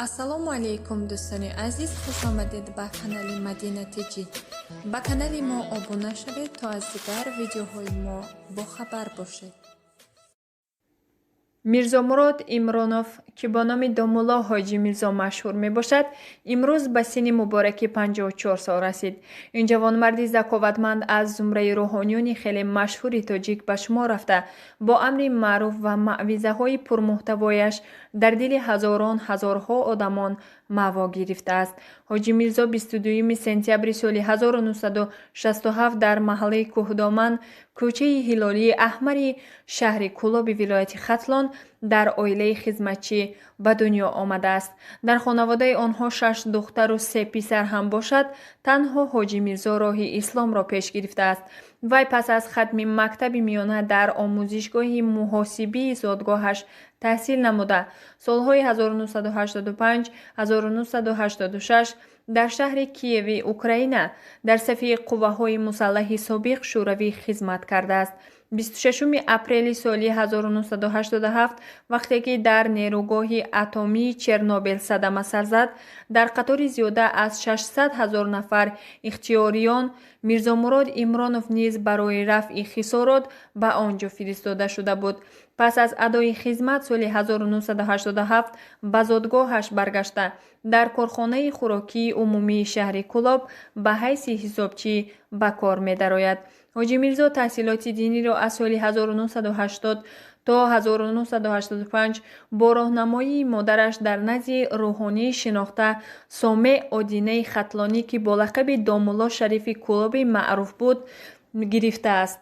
ассалому алайкум дӯстони азиз, хуш омадед ба канали Мадина Тиҷи. ба канали мо обуна шавед то аз дигар видеоҳои мо бохабар бошед. мирзо Мурод Имронов ки бо номи Домулло ҳоҷӣ Мирзо машҳур мебошад, имрӯз ба синни муборакӣ 54 сол расид. Ин ҷавонмарди заковатманд аз зумраи рӯҳониёни хеле машҳури тоҷик ба шумор рафта, бо амри маъруф ва маъвизаҳои пурмуҳтавояш дар дили ҳазорҳо одамон маъво гирифтааст. ҳоҷӣ Мирзо 22 сентябри соли 1967 дар маҳаллаи Кӯҳдоман, кӯчаи ҳилолии аҳмари шаҳри Кӯлоби вилояти Хатлон дар оилаи хизматчӣ ба дунё омадааст. дар хонаводаи онҳо 6 духтару 3 писар ҳам бошад, танҳо ҳоҷӣ Мирзо роҳи исломро пеш гирифтааст. вай пас аз хатми мактаби миёна дар омӯзишгоҳи муҳосибии зодгоҳаш таҳсил намуда, солҳои 1985-1986 дар шаҳри Киеви, Украина, дар сафи қувваҳои мусаллаҳи собиқ шӯравӣ хизмат кардааст. 26 апрели соли 1987 вақте ки дар нерӯгоҳи атомии Чернобил садама сар зад, дар қатори зиёда аз 600 000 нафар ихтиёриён, Мирзо Мурод Имронов низ барои рафъи хисорот ба он ҷо фиристода шуда буд. пас аз адои хизмат соли 1987 ба зодгоҳаш баргашта, дар корхонаи хӯрокии умумии шаҳри Кӯлоб ба ҳайси ҳисобчӣ ба кор медарояд. ҳоҷӣ Мирзо таҳсилоти диниро аз соли 1980 то 1985 бо роҳнамоии модараш дар назди рӯҳонии шинохта Сомеъ Одинаи Хатлонӣ ки бо лақаби Домулло Шарифи Кӯлоби маъруф буд, гирифтааст.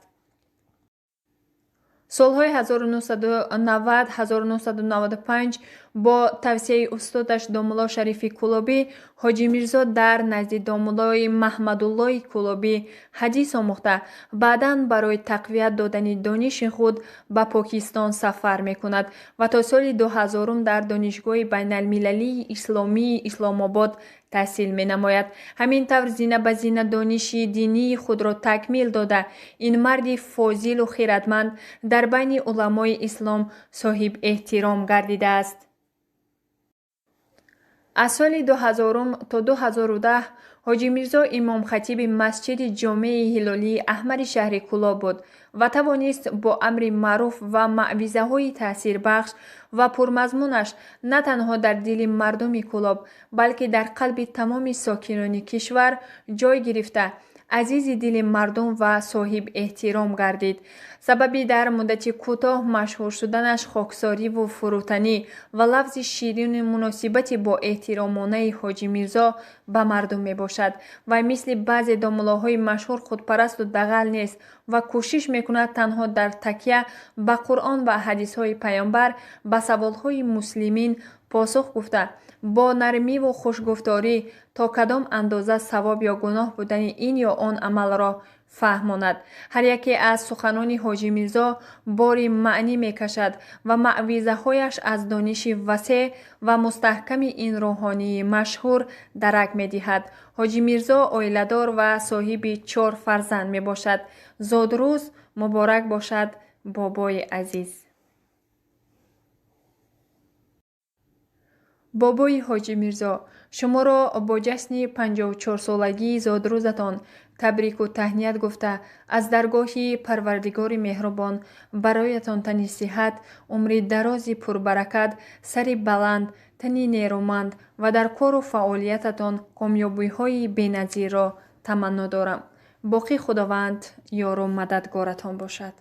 солҳои 1990-1995 бо тавсияи устодаш Домулло Шарифи Кӯлобӣ, ҳоҷӣ Мирзо дар назди Домуллои Маҳмадуллои Кӯлобӣ ҳадис омӯхта, баъдан барои тақвият додани дониши худ ба Покистон сафар мекунад ва то соли 2000 дар донишгоҳи байналмилалии исломии Исломобод таҳсил менамояд. ҳамин тавр зина ба зина дониши динии худро такмил дода, ин марди фозилу хиратманд дар байни уламои ислом соҳиб эҳтиром гардидааст. аз соли 2000 то 2010 ҳоҷӣ Мирзо имом-хатиби масҷиди ҷомеи ҳилолии аҳмари шаҳри Кӯлоб буд ва тавонист бо амри маъруф ва маъвизаҳои таъсирбахш ва пурмазмунаш на танҳо дар дили мардуми Кӯлоб, балки дар қалби тамоми сокинони кишвар ҷой гирифта, азизи дили мардум ва соҳиб эҳтиром гардид. сабаби дар муддати кӯтоҳ машҳур шуданаш хоксориву фурӯтанӣ ва лафзи ширину муносибати бо эҳтиромонаи ҳоҷӣ Мирзо ба мардум мебошад. вай мисли баъзе домуллоҳои машҳур худпарасту дағал нест ва кӯшиш мекунад танҳо дар такя ба Қуръон ва ҳадисҳои паёнбар ба саволҳои муслимин посух гуфта, бо нармиву хушгуфторӣ то кадом андоза савоб ё гуноҳ будани ин ё он амалро фаҳмонад. ҳар яке аз суханони ҳоҷӣ Мирзо бори маънӣ мекашад ва маъвизаҳояш аз дониши васеъ ва мустаҳками ин рӯҳонии машҳур дарак медиҳад. ҳоҷӣ Мирзо оиладор ва соҳиби 4 фарзанд мебошад. зодрӯз муборак бошад бобои азиз. бобои ҳоҷӣ Мирзо, шуморо бо ҷашни 54-солагии зодрӯзатон табрику таҳният гуфта, аз даргоҳи Парвардигори меҳрубон бароятон тани сиҳат, умри дарози пурбаракат, сари баланд, тани нерӯманд ва дар кору фаъолиятатон комёбиҳои беназирро таманно дорам. боқӣ Худованд ёру мададгоратон бошад.